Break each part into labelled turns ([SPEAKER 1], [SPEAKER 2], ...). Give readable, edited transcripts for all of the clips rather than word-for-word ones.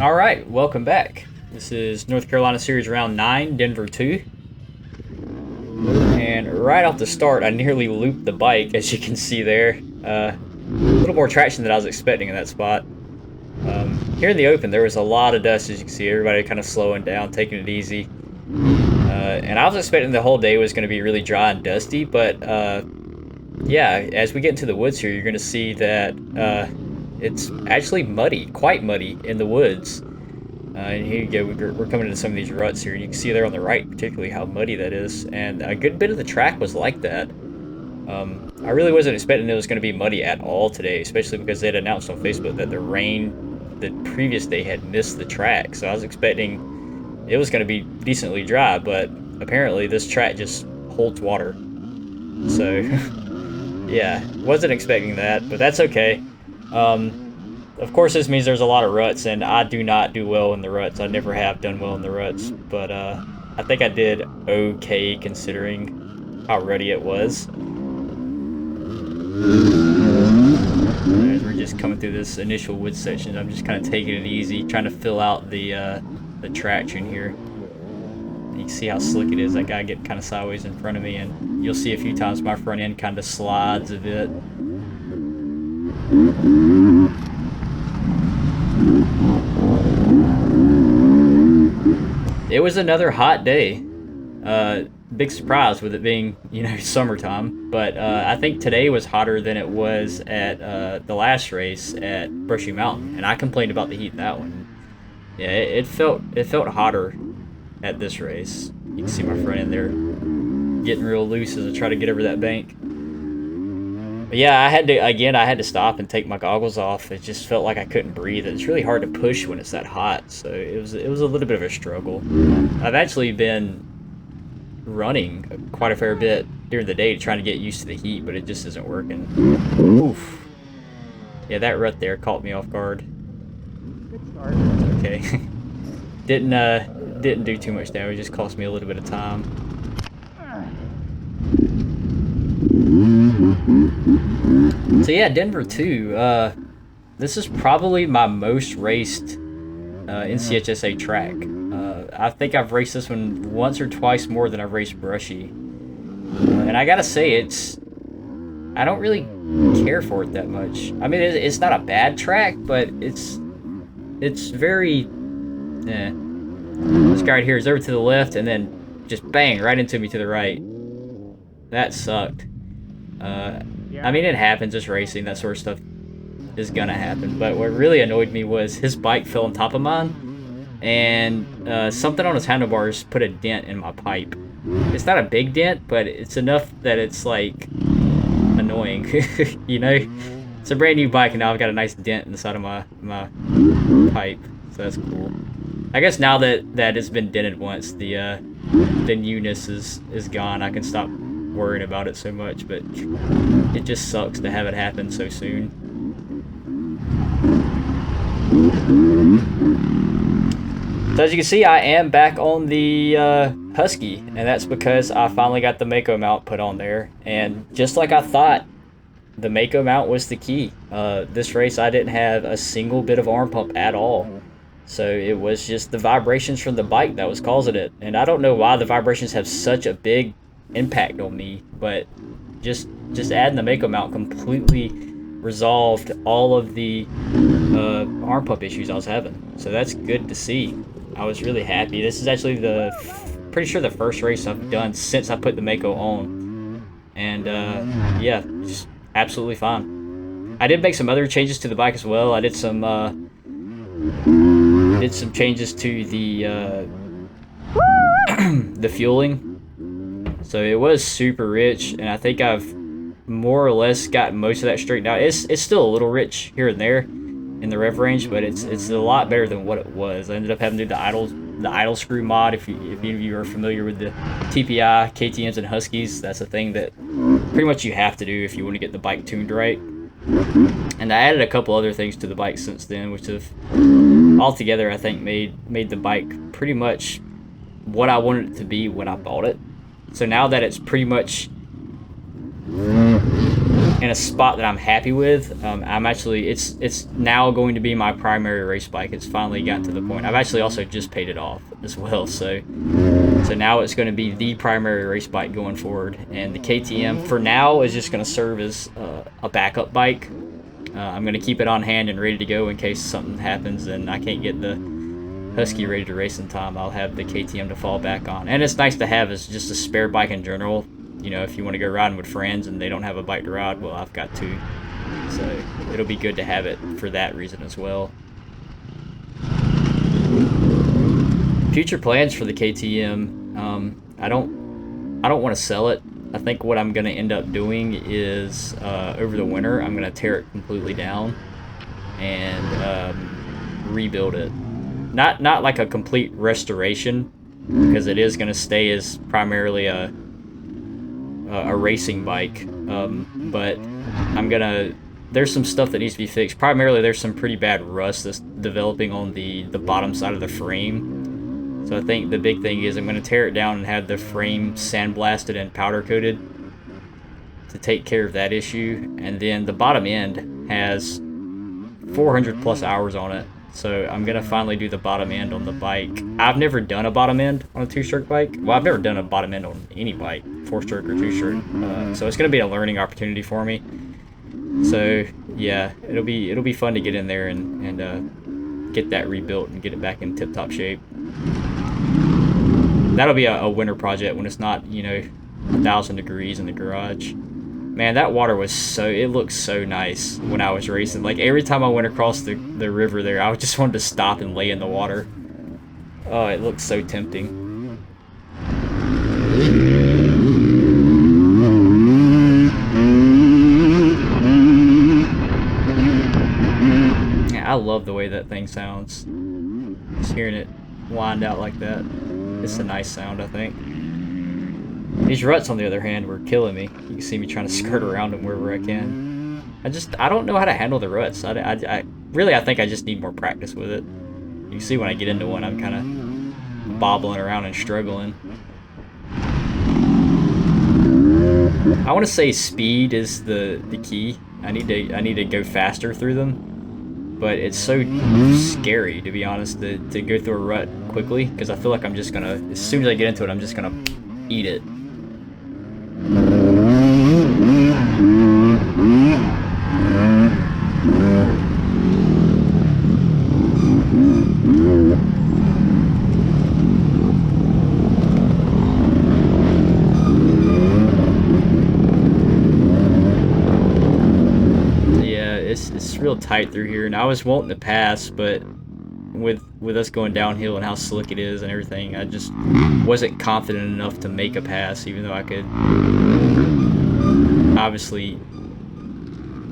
[SPEAKER 1] All right, welcome back. This is North Carolina Series Round 9, Denver 2. And right off the start, I nearly looped the bike, as you can see there. A little more traction than I was expecting in that spot. Here in the open, there was a lot of dust, as you can see. Everybody kind of slowing down, taking it easy. And I was expecting the whole day was going to be really dry and dusty, but yeah, as we get into the woods here, you're going to see that it's actually muddy, quite muddy in the woods. And here you go, we're coming into some of these ruts here. You can see there on the right, particularly how muddy that is. And a good bit of the track was like that. I really wasn't expecting it was going to be muddy at all today, especially because they had announced on Facebook that the rain the previous day had missed the track. So I was expecting it was going to be decently dry, but apparently this track just holds water. So, yeah, wasn't expecting that, but that's okay. Of course, this means there's a lot of ruts, and I do not do well in the ruts. I never have done well in the ruts, but I think I did okay considering how ruddy it was. As we're just coming through this initial wood section, I'm just kind of taking it easy, trying to fill out the traction here. You can see how slick it is. That guy getting kind of sideways in front of me, and you'll see a few times my front end kind of slides a bit. It was another hot day. Big surprise with it being, summertime. But I think today was hotter than it was at the last race at Brushy Mountain, and I complained about the heat in that one. Yeah, it felt hotter at this race. You can see my front end there getting real loose as I try to get over that bank. But yeah, I had to stop and take my goggles off. It just felt like I couldn't breathe. It's really hard to push when it's that hot, so it was a little bit of a struggle. I've actually been running quite a fair bit during the day trying to get used to the heat, but it just isn't working. Oof. Yeah, that rut there caught me off guard.
[SPEAKER 2] Good start.
[SPEAKER 1] Okay. Didn't do too much damage, just cost me a little bit of time. So yeah, Denver 2. This is probably my most raced NCHSA track. I think I've raced this one once or twice more than I've raced Brushy. And I gotta say, I don't really care for it that much. I mean, it's not a bad track, but it's very... This guy right here is over to the left and then just bang right into me to the right. That sucked. I mean, it happens, it's racing, that sort of stuff is gonna happen. But what really annoyed me was his bike fell on top of mine, and something on his handlebars put a dent in my pipe. It's not a big dent, but it's enough that it's like annoying. It's a brand new bike, and now I've got a nice dent in the side of my pipe, so that's cool. I guess now that it's been dented once, the newness is gone. I can stop worrying about it so much, but it just sucks to have it happen so soon. So as you can see, I am back on the Husky, and that's because I finally got the Mako mount put on there, and just like I thought, the Mako mount was the key. This race I didn't have a single bit of arm pump at all. So it was just the vibrations from the bike that was causing it. And I don't know why the vibrations have such a big impact on me, but just adding the Mako mount completely resolved all of the arm pump issues I was having. So that's good to see. I was really happy. This is actually pretty sure the first race I've done since I put the Mako on. And yeah, just absolutely fine. I did make some other changes to the bike as well. I did some changes to the the fueling. So it was super rich, and I think I've more or less got most of that straightened out. It's still a little rich here and there in the rev range, but it's a lot better than what it was. I ended up having to do the idle screw mod. If any of you are familiar with the TPI, KTMs, and Huskies, that's a thing that pretty much you have to do if you want to get the bike tuned right. And I added a couple other things to the bike since then, which have altogether I think made the bike pretty much what I wanted it to be when I bought it. So now that it's pretty much in a spot that I'm happy with. I'm actually, it's now going to be my primary race bike. It's finally gotten to the point. I've actually also just paid it off as well, so now it's going to be the primary race bike going forward. And the KTM for now is just going to serve as a backup bike. I'm going to keep it on hand and ready to go in case something happens and I can't get the Husky ready to race in time. I'll have the KTM to fall back on. And it's nice to have as just a spare bike in general. You know, if you want to go riding with friends and they don't have a bike to ride, well, I've got two. So it'll be good to have it for that reason as well. Future plans for the KTM. I don't want to sell it. I think what I'm going to end up doing is over the winter, I'm going to tear it completely down and rebuild it. Not like a complete restoration, because it is going to stay as primarily a racing bike. But I'm gonna. There's some stuff that needs to be fixed. Primarily, there's some pretty bad rust that's developing on the bottom side of the frame. So I think the big thing is I'm going to tear it down and have the frame sandblasted and powder coated to take care of that issue. And then the bottom end has 400 plus hours on it. So I'm going to finally do the bottom end on the bike. I've never done a bottom end on a two-stroke bike. Well, I've never done a bottom end on any bike, four-stroke or two-stroke. So it's going to be a learning opportunity for me. So yeah, it'll be fun to get in there and get that rebuilt and get it back in tip-top shape. That'll be a winter project when it's not, you know, 1,000 degrees in the garage. Man, that water was it looked so nice when I was racing. Like, every time I went across the river there, I just wanted to stop and lay in the water. Oh, it looked so tempting. Yeah, I love the way that thing sounds. Just hearing it wind out like that. It's a nice sound, I think. These ruts, on the other hand, were killing me. You can see me trying to skirt around them wherever I can. I don't know how to handle the ruts. I think I just need more practice with it. You can see when I get into one, I'm kind of bobbling around and struggling. I want to say speed is the key. I need to go faster through them, but it's so scary, to be honest, to go through a rut quickly, because I feel like I'm just gonna, as soon as I get into it, I'm just gonna eat it. Yeah, it's real tight through here, and I was wanting to pass, but with us going downhill and how slick it is and everything, I just wasn't confident enough to make a pass, even though I could obviously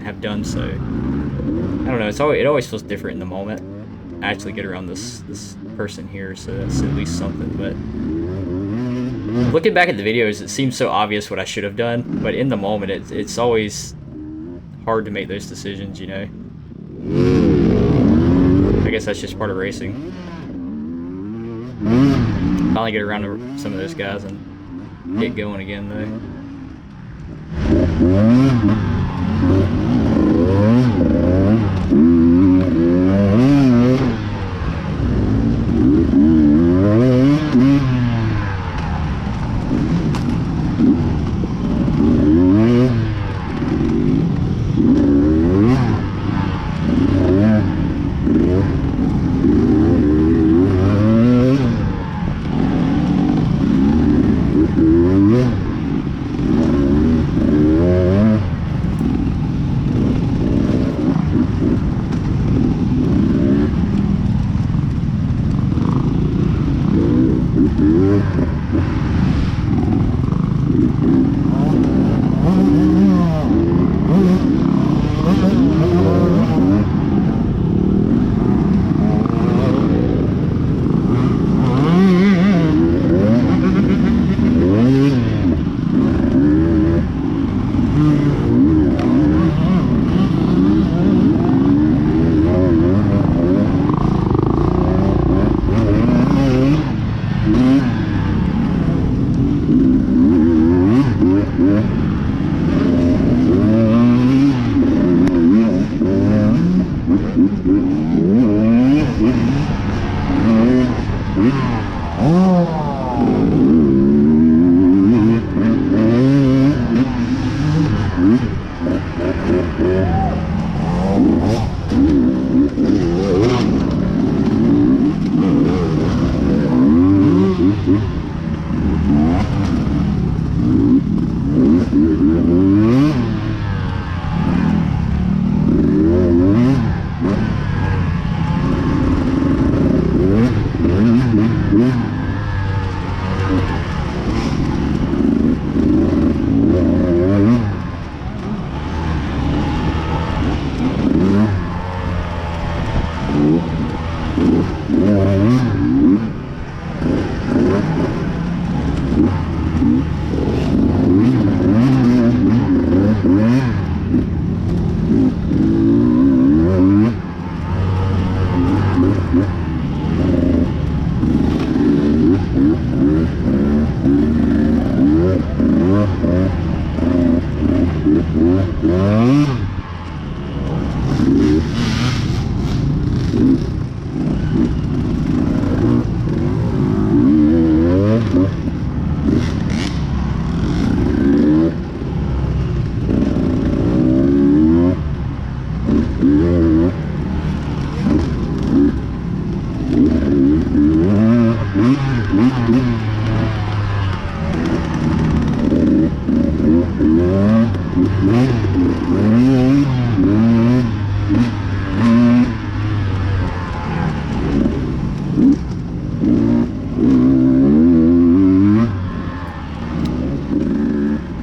[SPEAKER 1] have done so. I don't know, it always feels different in the moment. I actually get around this person here, so that's at least something. But looking back at the videos, it seems so obvious what I should have done, but in the moment, it's always hard to make those decisions, you know. I guess that's just part of racing. Finally get around to some of those guys and get going again, though.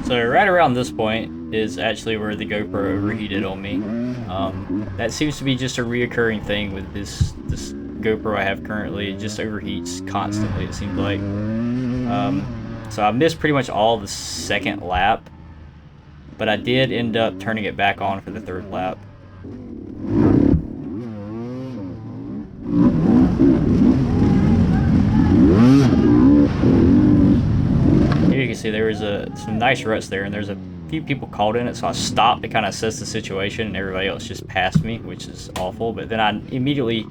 [SPEAKER 1] So right around this point is actually where the GoPro overheated on me. That seems to be just a reoccurring thing with this GoPro I have currently. It just overheats constantly, it seems like. So I missed pretty much all the second lap, but I did end up turning it back on for the third lap. Here you can see there was some nice ruts there, and there's a few people caught in it, so I stopped to kind of assess the situation, and everybody else just passed me, which is awful. But then I immediately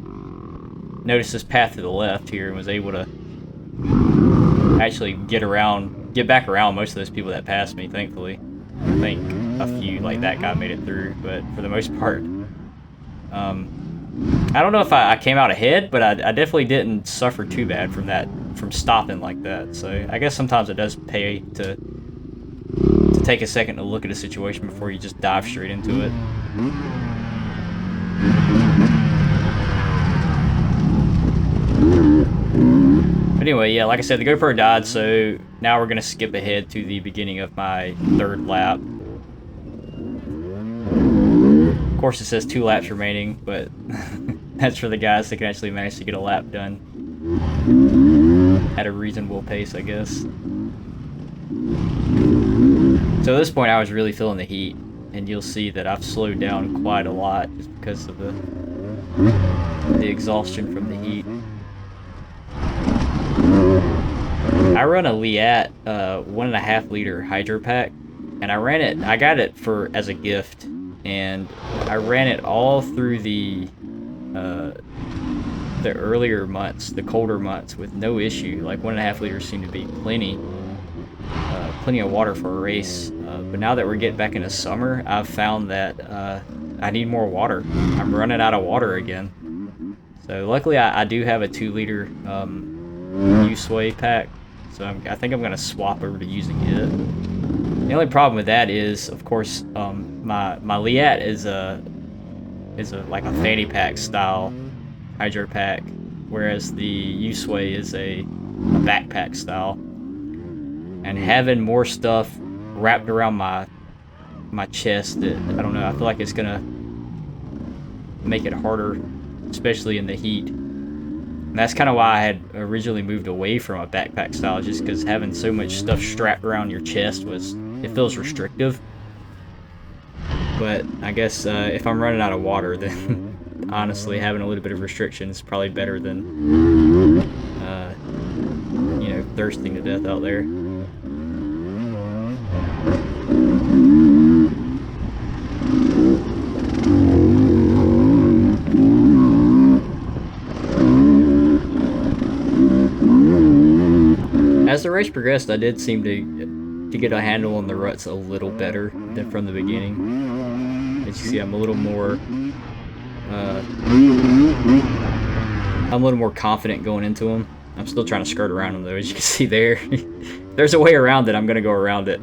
[SPEAKER 1] noticed this path to the left here and was able to actually get back around most of those people that passed me, thankfully. I think a few, like that guy, made it through, but for the most part, I don't know if I came out ahead, but I definitely didn't suffer too bad from stopping like that. So I guess sometimes it does pay to take a second to look at a situation before you just dive straight into it. But anyway, yeah, like I said, the GoPro died, so now we're going to skip ahead to the beginning of my third lap. Of course, it says 2 laps remaining, but that's for the guys that can actually manage to get a lap done at a reasonable pace, I guess. So at this point, I was really feeling the heat, and you'll see that I've slowed down quite a lot just because of the exhaustion from the heat. I run a Liat 1.5 liter hydro pack, and I got it as a gift, and I ran it all through the earlier months, the colder months, with no issue. Like 1.5 liters seemed to be plenty of water for a race. But now that we're getting back into summer, I've found that I need more water. I'm running out of water again. So luckily I do have a 2 liter USWay pack, so I think I'm gonna swap over to using it. The only problem with that is, of course, my Liat is like a fanny pack style hydro pack, whereas the USWay is a backpack style. And having more stuff wrapped around my chest, I don't know, I feel like it's gonna make it harder, especially in the heat. And that's kind of why I had originally moved away from a backpack style, just because having so much stuff strapped around your chest it feels restrictive. But I guess if I'm running out of water, then honestly having a little bit of restriction is probably better than thirsting to death out there. As the race progressed, I did seem to get a handle on the ruts a little better than from the beginning. As you see, I'm a little more confident going into them. I'm still trying to skirt around them though, as you can see there. If there's a way around it, I'm gonna go around it.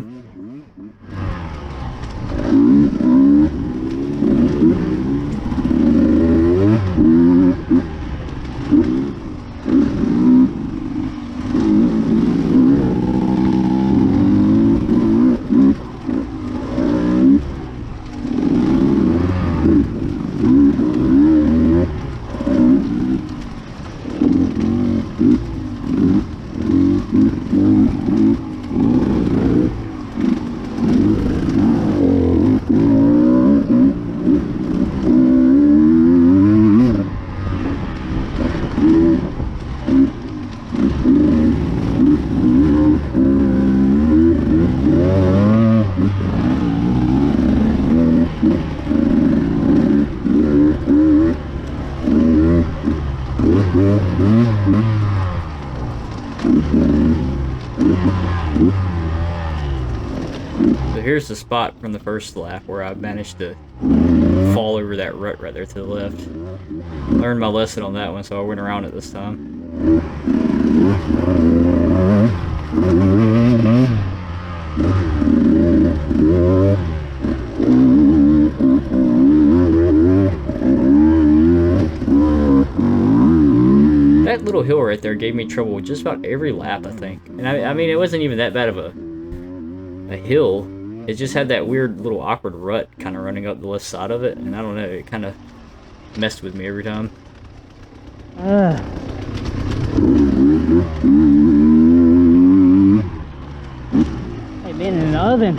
[SPEAKER 1] So here's the spot from the first lap where I managed to fall over that rut right there to the left. Learned my lesson on that one, so I went around it this time. little hill right there gave me trouble just about every lap, I think. And I mean, it wasn't even that bad of a hill. It just had that weird little awkward rut kind of running up the left side of it, and I don't know, it kind of messed with me every time.
[SPEAKER 2] I've been in the oven.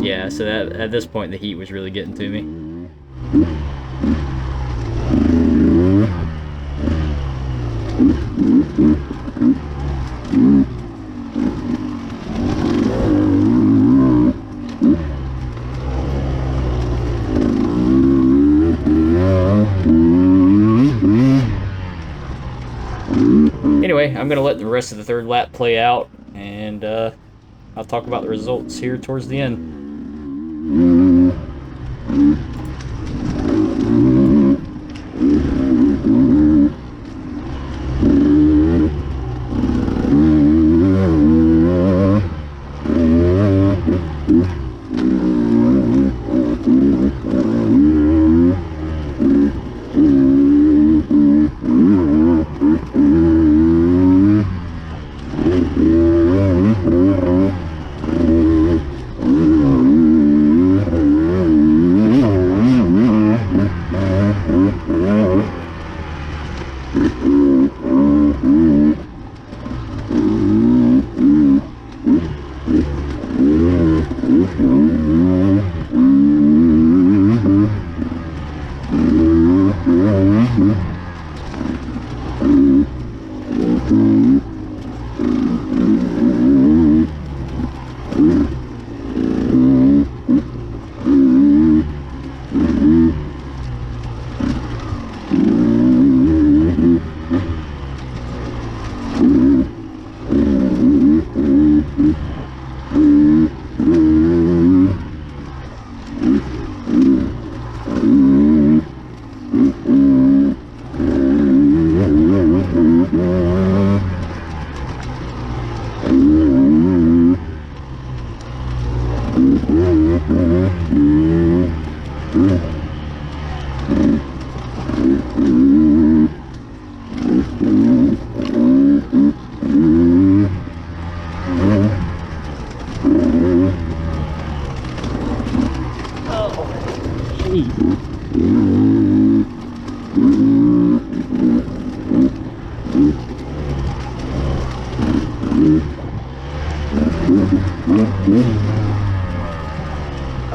[SPEAKER 1] Yeah, so that at this point the heat was really getting to me. Anyway, I'm going to let the rest of the third lap play out, and I'll talk about the results here towards the end.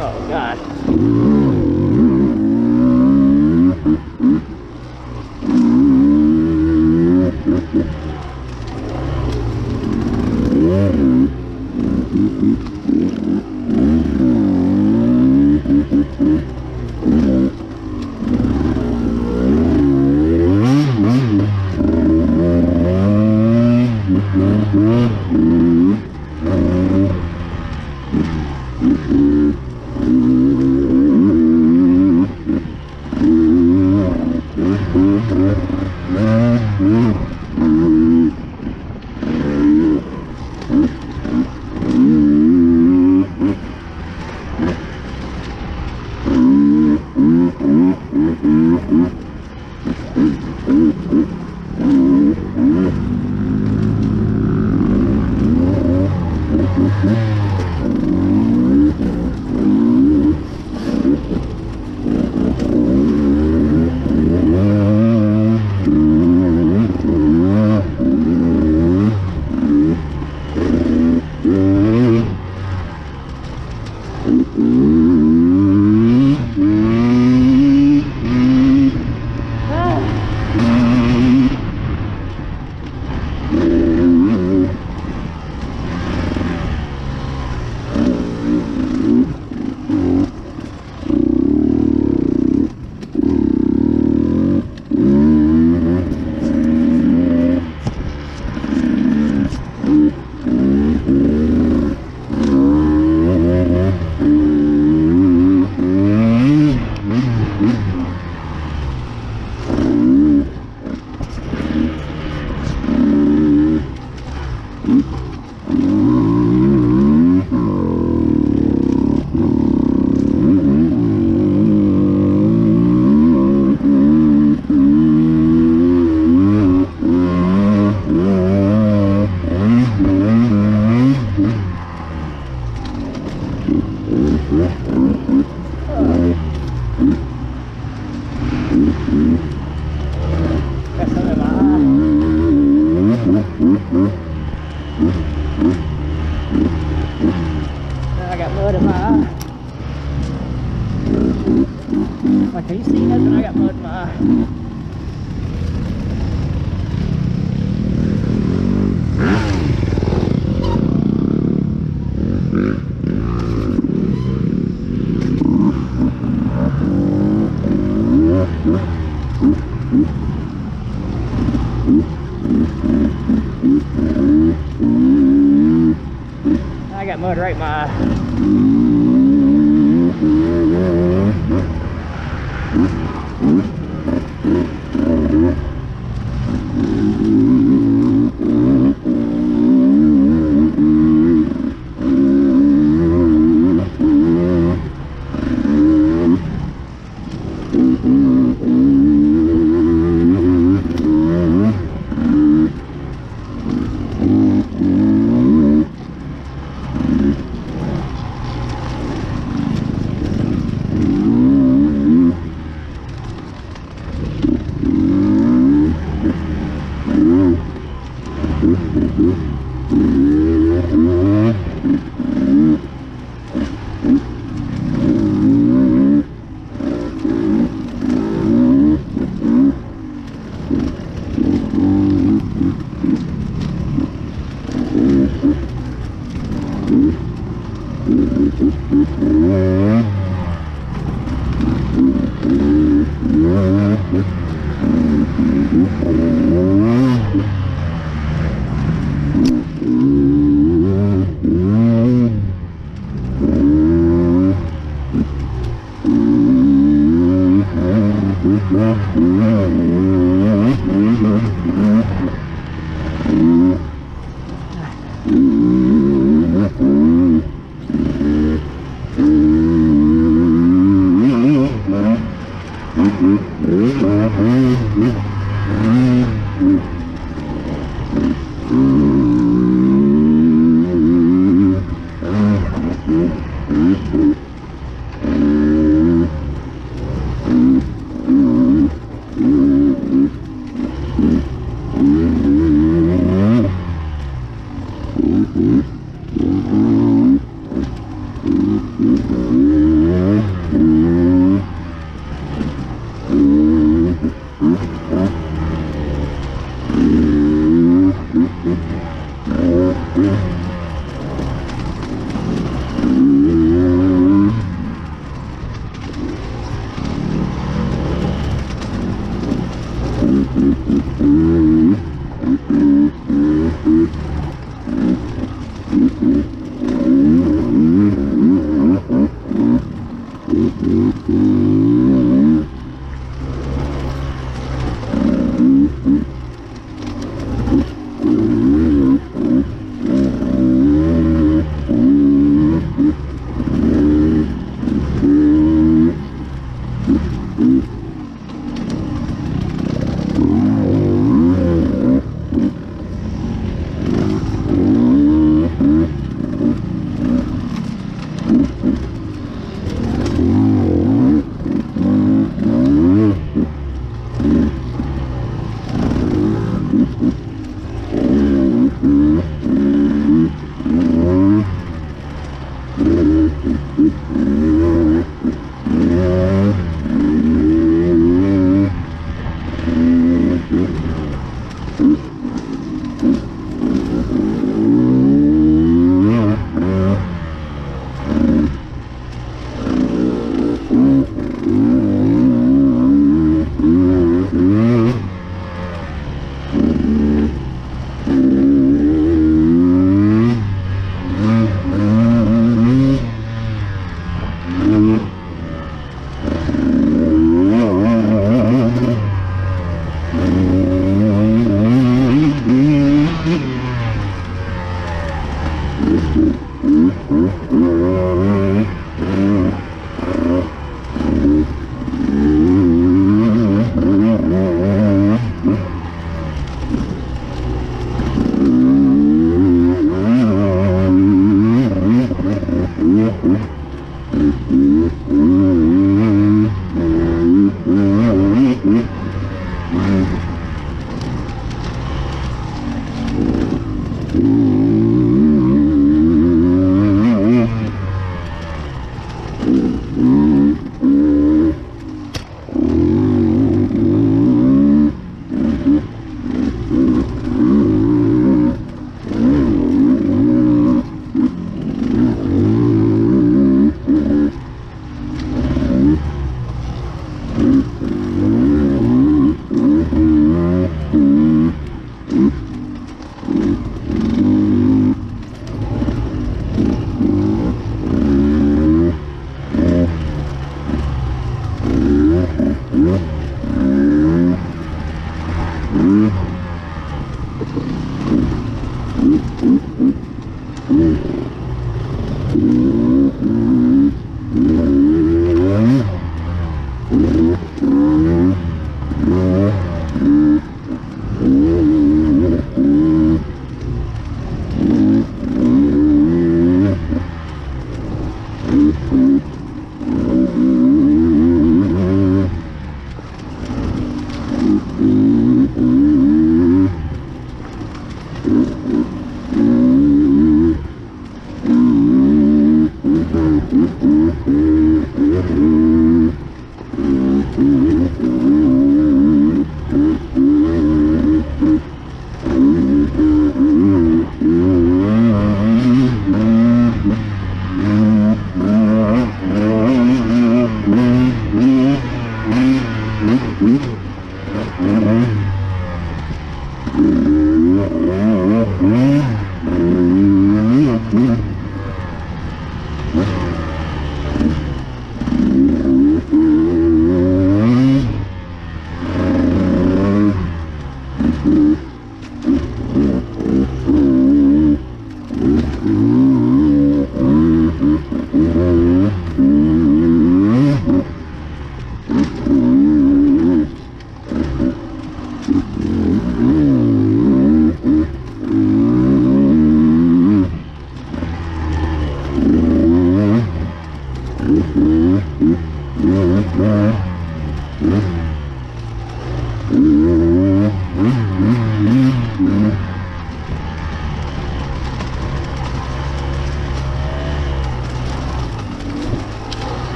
[SPEAKER 2] Oh, God. I got mud in my eye. Like, can you see nothing? I got mud in my eye. I got mud right in my eye.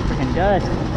[SPEAKER 2] Freaking dust.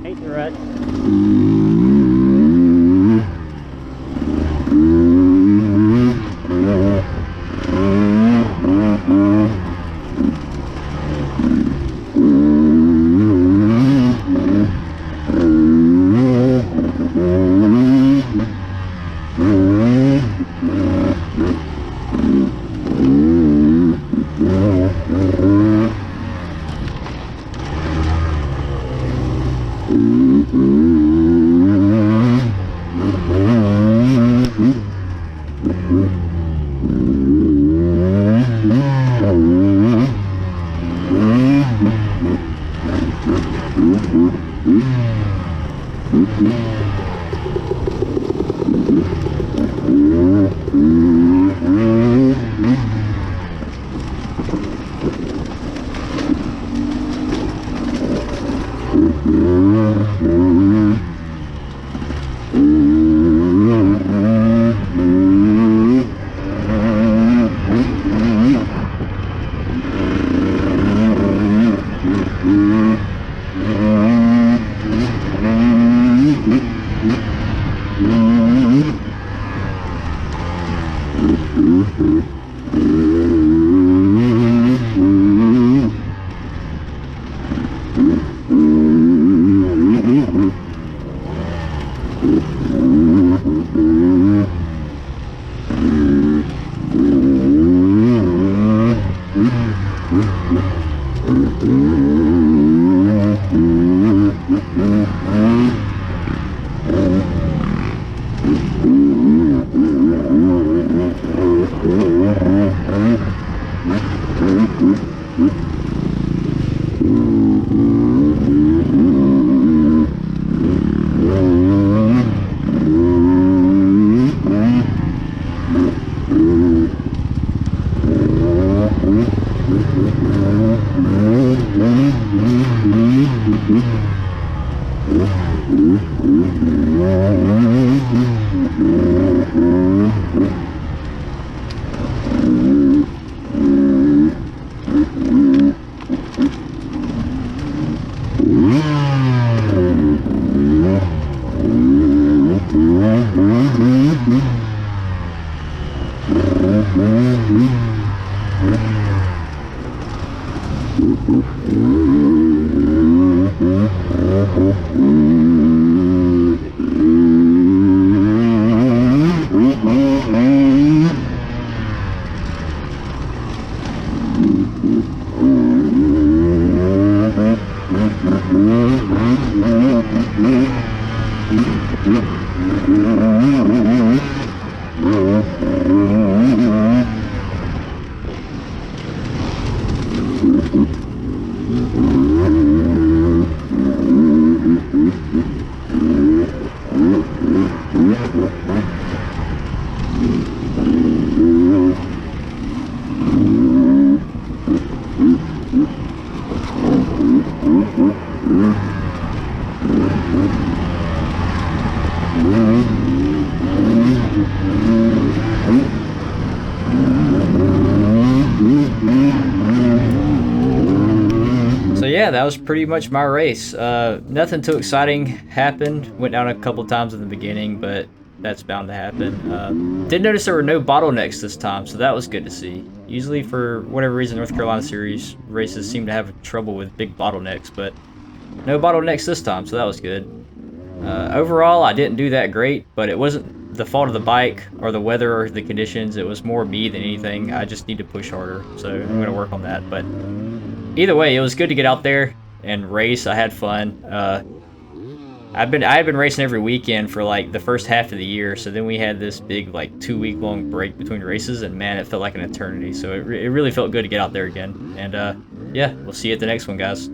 [SPEAKER 2] Hate the rut.
[SPEAKER 1] So yeah, that was pretty much my race. Nothing too exciting happened. Went down a couple times in the beginning, but that's bound to happen. Did notice there were no bottlenecks this time, so that was good to see. Usually, for whatever reason, North Carolina Series races seem to have trouble with big bottlenecks, but no bottlenecks this time, so that was good. Overall, I didn't do that great, but it wasn't the fault of the bike or the weather or the conditions. It was more me than anything. I just need to push harder, so I'm going to work on that. But either way, it was good to get out there and race. I had fun. I had been racing every weekend for like the first half of the year, so then we had this big like 2-week long break between races, and man, it felt like an eternity. So it really felt good to get out there again. And yeah, we'll see you at the next one, guys.